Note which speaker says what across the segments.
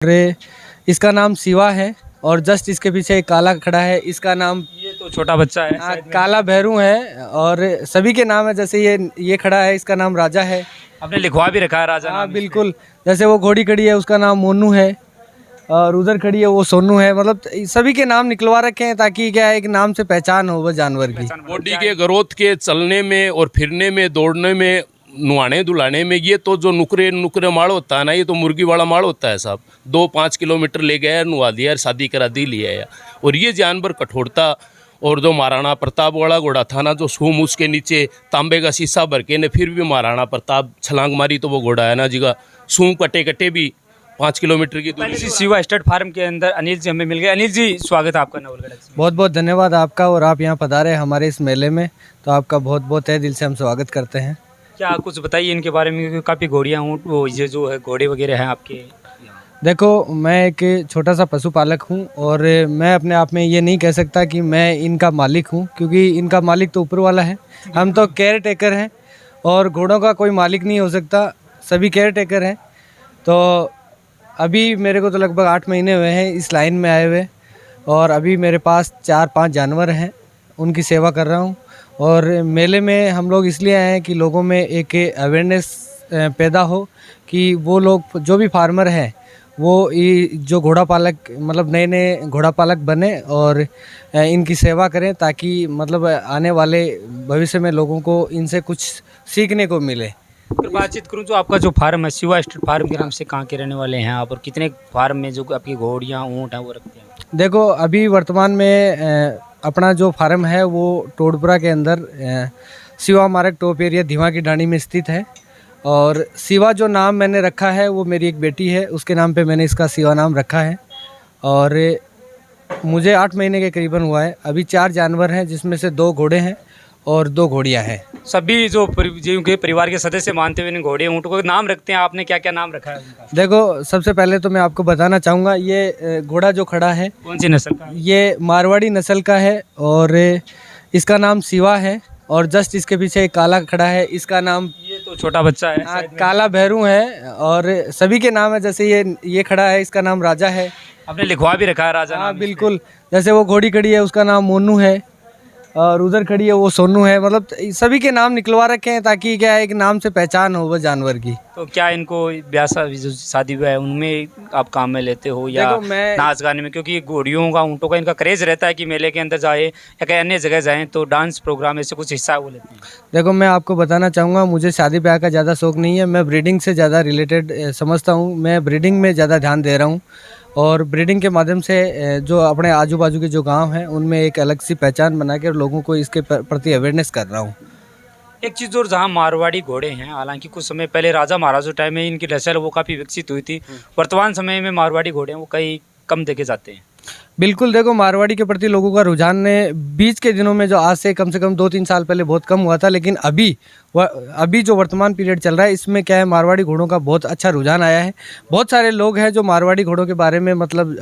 Speaker 1: और इसका नाम शिवा है और जस्ट इसके पीछे एक काला खड़ा है, इसका नाम
Speaker 2: ये तो छोटा बच्चा है
Speaker 1: हाँ,
Speaker 2: शायद में।
Speaker 1: काला भैरू है। और सभी के नाम है, जैसे ये खड़ा है, इसका नाम राजा है।
Speaker 2: आपने लिखवा भी रखा है राजा
Speaker 1: हाँ
Speaker 2: नाम इसमें।
Speaker 1: बिल्कुल, जैसे वो घोड़ी खड़ी है उसका नाम मोनू है और उधर खड़ी है वो सोनू है। मतलब सभी के नाम निकलवा रखे हैं ताकि क्या है, एक नाम से पहचान हो वो जानवर की।
Speaker 3: बॉडी के ग्रोथ के चलने में और फिरने में, दौड़ने में, नुहाने धुलाने में, ये तो जो नुकरे माल होता है ना, ये तो मुर्गी वाला माल होता है साहब। 2-5 किलोमीटर ले गया, नुहा दिया, शादी करा दी लिया है। और ये जानवर कठोरता, और जो महाराणा प्रताप वाला घोड़ा था ना, जो सूम उसके नीचे तांबे का शीशा भर के ने फिर भी महाराणा प्रताप छलांग मारी, तो वो घोड़ा है ना जी का सूम कटे कटे भी 5 किलोमीटर की दूरी।
Speaker 2: इसी शिवा स्टड फार्म के अंदर अनिल जी हमें मिल गए। अनिल जी, स्वागत है आपका नवलगढ़ एक्सप्रेस में।
Speaker 1: बहुत बहुत धन्यवाद आपका, और आप यहाँ पधारे हमारे इस मेले में, तो आपका बहुत बहुत तहे दिल से हम स्वागत करते हैं।
Speaker 2: क्या कुछ बताइए इनके बारे में, क्योंकि काफ़ी घोड़ियाँ ऊँट वो ये जो है घोड़े वगैरह हैं आपके।
Speaker 1: देखो, मैं एक छोटा सा पशुपालक हूँ और मैं अपने आप में ये नहीं कह सकता कि मैं इनका मालिक हूँ, क्योंकि इनका मालिक तो ऊपर वाला है। हम तो केयर टेकर हैं और घोड़ों का कोई मालिक नहीं हो सकता, सभी केयर टेकर हैं। तो अभी मेरे को तो लगभग 8 महीने हुए हैं इस लाइन में आए हुए, और अभी मेरे पास 4-5 जानवर हैं, उनकी सेवा कर रहा हूँ। और मेले में हम लोग इसलिए आए हैं कि लोगों में एक अवेयरनेस पैदा हो कि वो लोग जो भी फार्मर हैं वो जो घोड़ा पालक, मतलब नए नए घोड़ा पालक बने और इनकी सेवा करें, ताकि मतलब आने वाले भविष्य में लोगों को इनसे कुछ सीखने को मिले।
Speaker 2: अगर बातचीत करूँ तो आपका जो फार्म है शिवा स्टड फार्म के नाम से, कहाँ के रहने वाले हैं आप, और कितने फार्म में जो आपकी घोड़ियाँ ऊँट हैं वो रखते हैं?
Speaker 1: देखो, अभी वर्तमान में अपना जो फार्म है वो टोडपुरा के अंदर शिवा मार्ग टॉप एरिया धीमा की डाणी में स्थित है। और शिवा जो नाम मैंने रखा है वो मेरी एक बेटी है, उसके नाम पे मैंने इसका शिवा नाम रखा है। और मुझे 8 महीने के करीबन हुआ है। अभी 4 जानवर हैं, जिसमें से 2 घोड़े हैं और 2 घोड़ियाँ हैं।
Speaker 2: सभी जो जिनके परिवार के सदस्य मानते हुए इन घोड़े ऊँट को नाम रखते हैं, आपने क्या क्या नाम रखा है उनका?
Speaker 1: देखो, सबसे पहले तो मैं आपको बताना चाहूँगा, ये घोड़ा जो खड़ा है
Speaker 2: कौन सी नस्ल का है?
Speaker 1: ये मारवाड़ी नस्ल का है और इसका नाम शिवा है। और जस्ट इसके पीछे एक काला खड़ा है, इसका नाम
Speaker 2: ये तो छोटा बच्चा है
Speaker 1: हाँ,
Speaker 2: शायद में।
Speaker 1: काला भैरू है। और सभी के नाम है, जैसे ये खड़ा है, इसका नाम राजा है।
Speaker 2: आपने लिखवा भी रखा है राजा
Speaker 1: हाँ
Speaker 2: नाम इसमें।
Speaker 1: बिल्कुल, जैसे वो घोड़ी खड़ी है उसका नाम मोनू है और उधर खड़ी है वो सोनू है। मतलब सभी के नाम निकलवा रखे हैं ताकि क्या है, एक नाम से पहचान हो वो जानवर की।
Speaker 2: तो क्या इनको ब्याह जो शादी ब्याह है उनमें आप काम में लेते हो, या
Speaker 1: देखो, मैं
Speaker 2: नाच गाने में? क्योंकि घोड़ियों का ऊँटों का इनका क्रेज रहता है कि मेले के अंदर जाए या कहीं अन्य जगह जाएं तो डांस प्रोग्राम ऐसे कुछ हिस्सा वो लेते हैं।
Speaker 1: देखो, मैं आपको बताना चाहूँगा, मुझे शादी ब्याह का ज़्यादा शौक नहीं है। मैं ब्रीडिंग से ज़्यादा रिलेटेड समझता हूँ, मैं ब्रीडिंग में ज़्यादा ध्यान दे रहा हूँ। और ब्रीडिंग के माध्यम से जो अपने आजू बाजू के जो गांव हैं उनमें एक अलग सी पहचान बना के लोगों को इसके प्रति अवेयरनेस कर रहा हूँ।
Speaker 2: एक चीज़ और, जहाँ मारवाड़ी घोड़े हैं, हालांकि कुछ समय पहले राजा महाराजों टाइम में इनकी नस्ल वो काफ़ी विकसित हुई थी। वर्तमान समय में मारवाड़ी घोड़े हैं वो कई कम देखे जाते हैं।
Speaker 1: बिल्कुल, देखो, मारवाड़ी के प्रति लोगों का रुझान ने बीच के दिनों में, जो आज से कम 2-3 साल पहले बहुत कम हुआ था, लेकिन अभी जो वर्तमान पीरियड चल रहा है इसमें क्या है, मारवाड़ी घोड़ों का बहुत अच्छा रुझान आया है। बहुत सारे लोग हैं जो मारवाड़ी घोड़ों के बारे में मतलब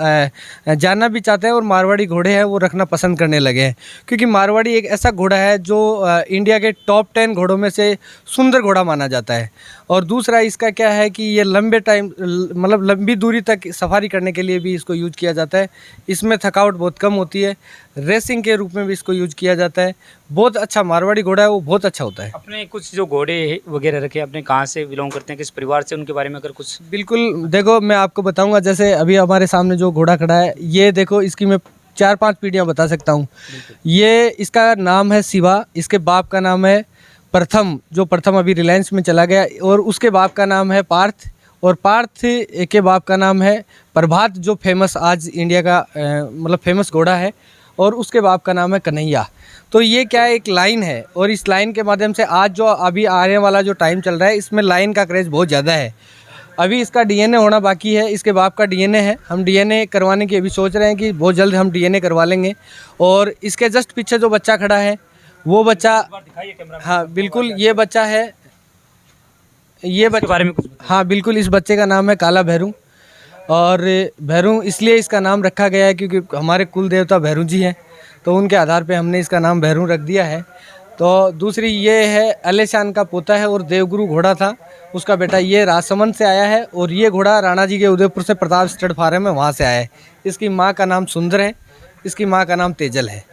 Speaker 1: जानना भी चाहते हैं और मारवाड़ी घोड़े हैं वो रखना पसंद करने लगे हैं, क्योंकि मारवाड़ी एक ऐसा घोड़ा है जो इंडिया के टॉप 10 घोड़ों में से सुंदर घोड़ा माना जाता है। और दूसरा इसका क्या है कि ये लंबे टाइम, मतलब लंबी दूरी तक सफारी करने के लिए भी इसको यूज किया जाता है। इसमें थकावट बहुत कम होती है। रेसिंग के रूप में भी इसको यूज किया जाता है। बहुत अच्छा मारवाड़ी घोड़ा है, वो बहुत अच्छा होता है।
Speaker 2: अपने कुछ जो घोड़े वगैरह रखे, अपने कहाँ से बिलोंग करते हैं, किस परिवार से, उनके बारे में अगर कुछ?
Speaker 1: बिल्कुल, देखो, मैं आपको बताऊंगा, जैसे अभी हमारे सामने जो घोड़ा खड़ा है, ये देखो, इसकी मैं 4-5 पीढ़ियाँ बता सकता हूँ। ये इसका नाम है शिवा, इसके बाप का नाम है प्रथम, जो प्रथम अभी रिलायंस में चला गया, और उसके बाप का नाम है पार्थ, और पार्थ के बाप का नाम है प्रभात, जो फेमस आज इंडिया का मतलब फेमस घोड़ा है, और उसके बाप का नाम है कन्हैया। तो ये क्या है, एक लाइन है, और इस लाइन के माध्यम से आज जो अभी आने वाला जो टाइम चल रहा है इसमें लाइन का क्रेज़ बहुत ज़्यादा है। अभी इसका डीएनए होना बाकी है, इसके बाप का डीएनए है, हम डीएनए करवाने की अभी सोच रहे हैं कि बहुत जल्द हम डीएनए करवा लेंगे। और इसके जस्ट पीछे जो बच्चा खड़ा है वो बच्चा, हाँ बिल्कुल, ये बच्चा है, ये बच्चे
Speaker 2: बारे में कुछ?
Speaker 1: हाँ बिल्कुल, इस बच्चे का नाम है काला भैरू। और भैरू इसलिए इसका नाम रखा गया है क्योंकि हमारे कुल देवता भैरू जी हैं, तो उनके आधार पे हमने इसका नाम भैरू रख दिया है। तो दूसरी ये है, अलेशान का पोता है और देवगुरु घोड़ा था, उसका बेटा ये राजसमंद से आया है, और ये घोड़ा राणा जी के उदयपुर से प्रताप स्टड फार्म है वहाँ से आया है। इसकी माँ का नाम सुंदर है, इसकी माँ का नाम तेजल है।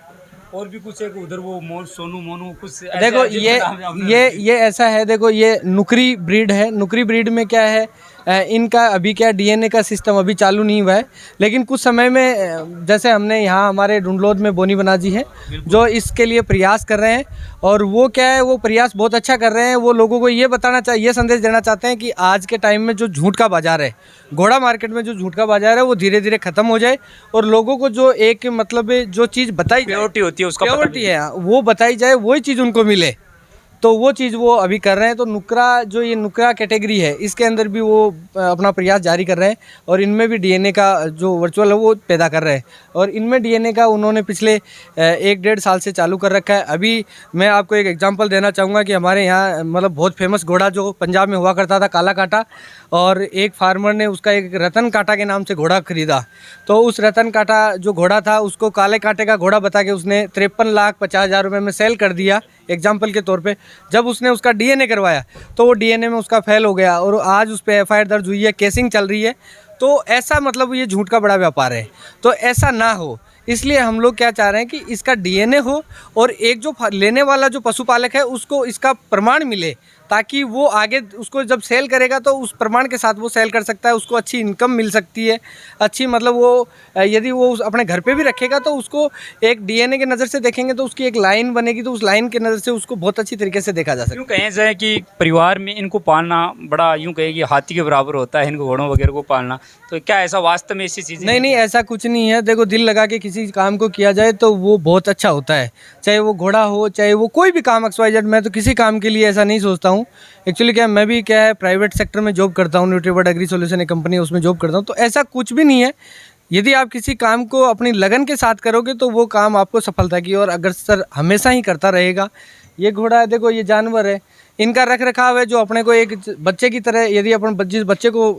Speaker 2: और भी कुछ एक उधर वो सोनू मोनू कुछ
Speaker 1: देखो ये ऐसा है, देखो ये नुकरी ब्रीड है। नुकरी ब्रीड में क्या है, इनका अभी क्या डीएनए का सिस्टम अभी चालू नहीं हुआ है, लेकिन कुछ समय में जैसे हमने यहाँ हमारे ढूंढलोद में बोनी बना जी है जो इसके लिए प्रयास कर रहे हैं, और वो क्या है, वो प्रयास बहुत अच्छा कर रहे हैं। वो लोगों को ये बताना ये संदेश देना चाहते हैं कि आज के टाइम में जो झूठ का बाजार है, घोड़ा मार्केट में जो झूठ का बाजार है, वो धीरे धीरे खत्म हो जाए, और लोगों को जो एक मतलब जो चीज़ बताई
Speaker 2: प्योरिटी होती है उसका
Speaker 1: प्योरिटी है वो बताई जाए, वही चीज़ उनको मिले, तो वो चीज़ वो अभी कर रहे हैं। तो नुकरा जो ये नुकरा कैटेगरी है, इसके अंदर भी वो अपना प्रयास जारी कर रहे हैं, और इनमें भी डीएनए का जो वर्चुअल है वो पैदा कर रहे हैं, और इनमें डीएनए का उन्होंने पिछले 1-1.5 साल से चालू कर रखा है। अभी मैं आपको एक एग्जांपल देना चाहूँगा कि हमारे यहाँ मतलब बहुत फेमस घोड़ा जो पंजाब में हुआ करता था, काला कांटा, और एक फार्मर ने उसका एक रतन कांटा के नाम से घोड़ा खरीदा। तो उस रतन कांटा जो घोड़ा था उसको काले कांटे का घोड़ा बता के उसने 53,50,000 रुपये में सेल कर दिया एग्जाम्पल के तौर पे। जब उसने उसका डीएनए करवाया तो वो डीएनए में उसका फेल हो गया, और आज उस पर एफआईआर दर्ज हुई है, केसिंग चल रही है। तो ऐसा मतलब ये झूठ का बड़ा व्यापार है, तो ऐसा ना हो, इसलिए हम लोग क्या चाह रहे हैं कि इसका डीएनए हो, और एक जो लेने वाला जो पशुपालक है उसको इसका प्रमाण मिले, ताकि वो आगे उसको जब सेल करेगा तो उस प्रमाण के साथ वो सेल कर सकता है, उसको अच्छी इनकम मिल सकती है, अच्छी मतलब वो यदि वो अपने घर पे भी रखेगा तो उसको एक डीएनए के नज़र से देखेंगे तो उसकी एक लाइन बनेगी, तो उस लाइन के नज़र से उसको बहुत अच्छी तरीके से देखा जा सकता है।
Speaker 2: यूँ कहें जाए कि परिवार में इनको पालना बड़ा यूँ कहें कि हाथी के बराबर होता है, इनको घोड़ों वगैरह को पालना, तो क्या ऐसा वास्तव में ऐसी चीज़
Speaker 1: नहीं, ऐसा कुछ नहीं है। देखो, दिल लगा के किसी काम को किया जाए तो वो बहुत अच्छा होता है, चाहे वो घोड़ा हो, चाहे वो कोई भी काम XYZ। मैं तो किसी काम के लिए ऐसा नहीं सोचता हूँ। एक्चुअली क्या मैं भी क्या है प्राइवेट सेक्टर में जॉब करता हूँ, न्यूट्रीबर्ड एग्री सॉल्यूशन एक कंपनी है उसमें जॉब करता हूँ, तो ऐसा कुछ भी नहीं है। यदि आप किसी काम को अपनी लगन के साथ करोगे तो वो काम आपको सफलता की और अग्रसर हमेशा ही करता रहेगा। ये घोड़ा है, देखो ये जानवर है, इनका रख रखाव है जो अपने को एक बच्चे की तरह, यदि अपन जिस बच्चे को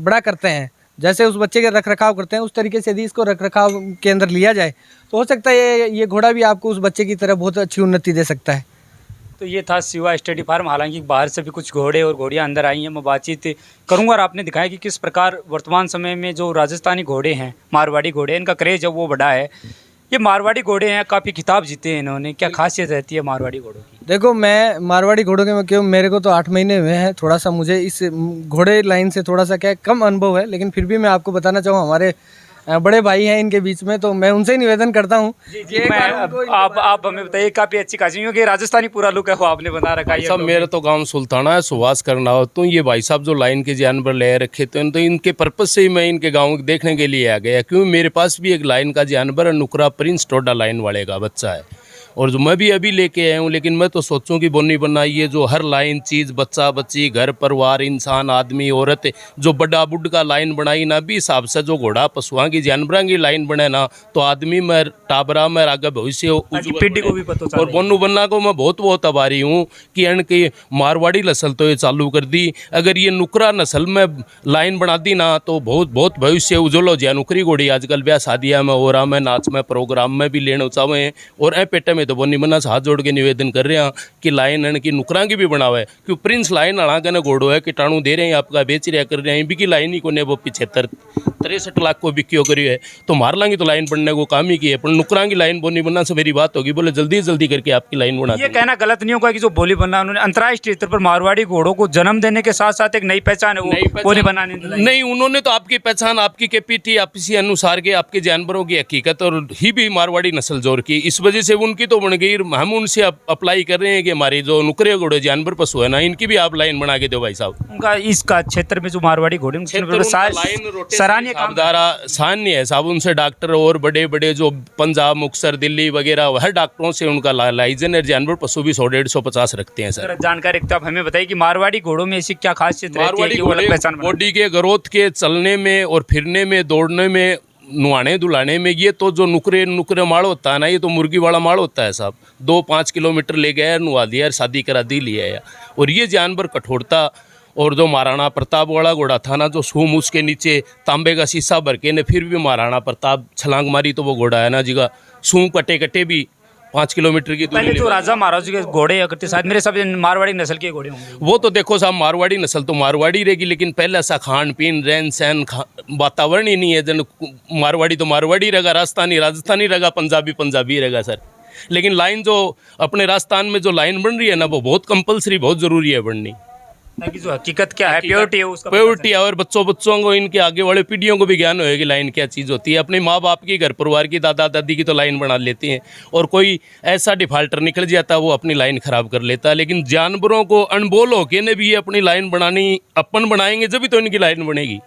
Speaker 1: बड़ा करते हैं, जैसे उस बच्चे के रख रखाव करते हैं, उस तरीके से यदि इसको रख रखाव के अंदर लिया जाए तो हो सकता है ये घोड़ा भी आपको उस बच्चे की तरह बहुत अच्छी उन्नति दे सकता है।
Speaker 2: तो ये था शिवा स्टडी फार्म। हालांकि बाहर से भी कुछ घोड़े और घोड़ियाँ अंदर आई हैं, मैं बातचीत करूँगा और आपने दिखाया कि किस प्रकार वर्तमान समय में जो राजस्थानी घोड़े हैं, मारवाड़ी घोड़े, इनका क्रेज़ है वो बड़ा है। ये मारवाड़ी घोड़े हैं, काफ़ी खिताब जीते हैं इन्होंने, क्या खासियत रहती है मारवाड़ी घोड़ों की?
Speaker 1: देखो, मैं मारवाड़ी घोड़ों के क्यों, मेरे को तो 8 महीने हुए हैं, थोड़ा सा मुझे इस घोड़े लाइन से थोड़ा सा क्या कम अनुभव है, लेकिन फिर भी मैं आपको बताना चाहूँ, हमारे बड़े भाई हैं इनके बीच में, तो मैं उनसे निवेदन करता हूँ
Speaker 2: आप हमें बताइए। काफ़ी अच्छी खासी, क्योंकि राजस्थानी पूरा लुक है वो आपने बना रखा है।
Speaker 3: सब मेरा तो गांव सुल्ताना है, सुभाष करना हो, तो ये भाई साहब जो लाइन के जानवर ले रखे थे तो इनके पर्पज से ही मैं इनके गांव देखने के लिए आ गया, क्योंकि मेरे पास भी एक लाइन का जानवर है, नुकरा प्रिंस टोडा लाइन वाले का बच्चा है, और जो मैं भी अभी लेके आया हूँ। लेकिन मैं तो सोचूं कि बोनी बनना, ये जो हर लाइन चीज़, बच्चा बच्ची, घर परिवार, इंसान, आदमी, औरत, जो बड़ा बुढ़ का लाइन बनाई ना, भी हिसाब से जो घोड़ा पशुओं की जानवरों की लाइन बने ना, तो आदमी में टाबरा में आगे भविष्य
Speaker 2: पीढ़ी को भी पता चले।
Speaker 3: और बोनू बनना को मैं बहुत बहुत आभारी हूँ कि इनकी मारवाड़ी नस्ल तो ये चालू कर दी। अगर ये नुकरा नस्ल में लाइन बना दी ना तो बहुत बहुत भविष्य उज्जवल हो जाए। नुकरी घोड़ी आजकल ब्याह शादियाँ में, हो रहा में, नाच में, प्रोग्राम में भी लेना चाहें, और ए पेटे में तो बोनी मन्ना से हाथ जोड़ के निवेदन कर रहे हैं कि लाइन की नुकरा की भी बनावे, क्योंकि प्रिंस लाइन अड़ा के घोड़ो है, कीटाणु दे रहे हैं, आपका बेच रहा कर रहे हैं, बिकी लाइन ही को ने वो 75-63 लाख को बिक्री करी है, तो मार लांगी तो लाइन बनने को काम ही की है। पर नुकरा की लाइन बोनी बनना से मेरी बात होगी, बोले जल्दी जल्दी करके आपकी लाइन बना।
Speaker 2: ये कहना गलत नहीं होगा कि जो बोली बनना, उन्होंने अंतर्राष्ट्रीय स्तर पर मारवाड़ी घोड़ों को जन्म देने के साथ साथ एक नई पहचान है, वो बोली बनाने
Speaker 3: नहीं, उन्होंने तो आपकी पहचान, आपकी कैपेसिटी, आपसी अनुसार के आपके जानवरों की हकीकत और ही भी मारवाड़ी नस्ल जोर की, इस वजह से उनकी तो बन गई। हम उनसे अप्लाई कर रहे हैं कि हमारी जो नुकरे घोड़े जानवर पशु है ना, इनकी भी आप लाइन बना के दो भाई साहब।
Speaker 2: उनका इसका क्षेत्र में जो मारवाड़ी घोड़े सराहनीय
Speaker 3: सान्य है साहब, उनसे डॉक्टर और बड़े बड़े जो पंजाब, मुक्तसर, दिल्ली वगैरह हर डॉक्टरों से उनका लाइजन है। जानवर पशु भी 100-150 रखते हैं सर।
Speaker 2: जानकारी रखते आप हमें बताइए कि मारवाड़ी घोड़ों में ऐसी क्या खासियत रहती है कि वो अलग पहचान
Speaker 3: बॉडी के ग्रोथ के, चलने में और फिरने में, दौड़ने में, नुहाने धुलाने में, ये तो जो नुकरे माल होता है ना, ये तो मुर्गी वाला माल होता है साहब। 2-5 किलोमीटर ले गया, नुहा दिया, शादी करा दी, लिया। और ये जानवर कठोरता, और जो महाराणा प्रताप वाला घोड़ा था ना, जो सूम उसके नीचे तांबे का शीशा भर के ने फिर भी महाराणा प्रताप छलांग मारी, तो वो घोड़ा है ना जिगा सूम कटे कटे भी 5 किलोमीटर की दूरी
Speaker 2: पहले जो
Speaker 3: निभानी।
Speaker 2: राजा महाराज के घोड़े या करते शायद मेरे सब मारवाड़ी नस्ल के घोड़े होंगे।
Speaker 3: वो तो देखो साहब मारवाड़ी नस्ल तो मारवाड़ी रहेगी, लेकिन पहले ऐसा खान पीन रहन सहन वातावरण ही नहीं है। जन मारवाड़ी तो मारवाड़ी रहेगा, राजस्थानी राजस्थानी रहेगा, पंजाबी पंजाबी रहेगा सर। लेकिन लाइन जो अपने राजस्थान में जो लाइन बन रही है ना, वो बहुत कंपलसरी, बहुत ज़रूरी है बननी।
Speaker 2: ताकि जो हकीकत क्या है, प्योरिटी है उसका पता
Speaker 3: प्योरिटी और बच्चों को, इनके आगे वाले पीढ़ियों को भी ज्ञान होएगी लाइन क्या चीज़ होती है। अपने माँ बाप की, घर परिवार की, दादा दादी की तो लाइन बना लेते हैं, और कोई ऐसा डिफाल्टर निकल जाता है वो अपनी लाइन खराब कर लेता है। लेकिन जानवरों को अनबोल होके ने भी ये अपनी लाइन बनानी, अपन बनाएंगे जब भी तो इनकी लाइन बनेगी।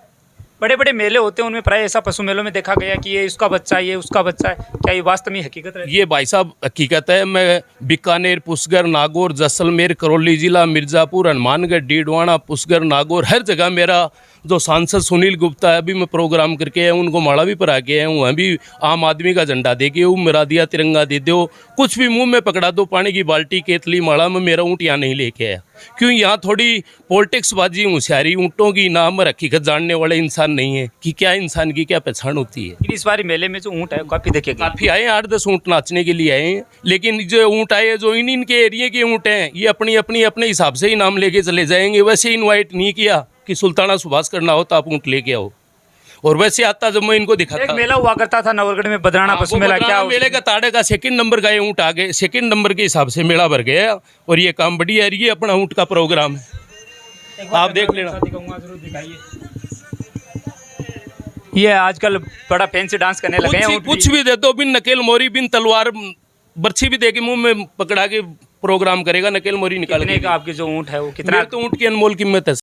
Speaker 2: बड़े बड़े मेले होते हैं, उनमें प्राय ऐसा पशु मेलों में देखा गया कि ये इसका बच्चा है, ये उसका बच्चा है। क्या ये वास्तव में हकीकत है?
Speaker 3: ये भाई साहब हकीकत है। मैं बीकानेर, पुष्कर, नागौर, जैसलमेर, करौली जिला, मिर्ज़ापुर, हनुमानगढ़, डीडवाना, पुष्कर, नागौर, हर जगह मेरा जो सांसद सुनील गुप्ता है, अभी मैं प्रोग्राम करके आया हूँ, उनको माला भी परा के आया हूँ। अभी आम आदमी का झंडा दे के मेरा दिया, तिरंगा दे दो, कुछ भी मुंह में पकड़ा दो, पानी की बाल्टी, केतली, माला में मेरा ऊँट यहाँ नहीं लेके आया। क्यों? यहाँ थोड़ी पॉलिटिक्स बाजी, होशियारी, ऊँटों की नाम हकीकत जानने वाले इंसान नहीं है कि क्या इंसान की क्या पहचान होती है।
Speaker 2: लेकिन इस बार मेले में जो ऊँट है काफ़ी देखे गए।
Speaker 3: काफ़ी आए, 8-10 ऊँट नाचने के लिए आए हैं। लेकिन जो ऊँट आए, जो इनके एरिए के ऊँट हैं, ये अपने हिसाब से ही नाम लेके चले जाएंगे। वैसे इनवाइट नहीं किया कि सुल्ताना सुभाष करना हो तो आप ऊँट लेके आओ, और वैसे आता जब मैं इनको दिखाता।
Speaker 2: एक मेला हुआ करता था नवलगढ़ में, बदराना पशु मेला, क्या
Speaker 3: मेले का ताड़े का 2nd नंबर का ये ऊँट आ गए, 2nd नंबर के हिसाब से मेला भर गया, और ये काम बढ़िया है। ये अपना ऊँट का प्रोग्राम है, आप देख लेना।
Speaker 2: ये आजकल बड़ा फैंसी डांस करने लगे हैं।
Speaker 3: कुछ भी दे दो, बिन नकेल मोरी, बिन तलवार, बर्छी भी दे के मुंह में पकड़ा के प्रोग्राम करेगा, नकेल मोरी निकाल के।
Speaker 2: आपके जो ऊँट है वो कितना?
Speaker 3: मेरे तो ऊँट की अनमोल कीमत है।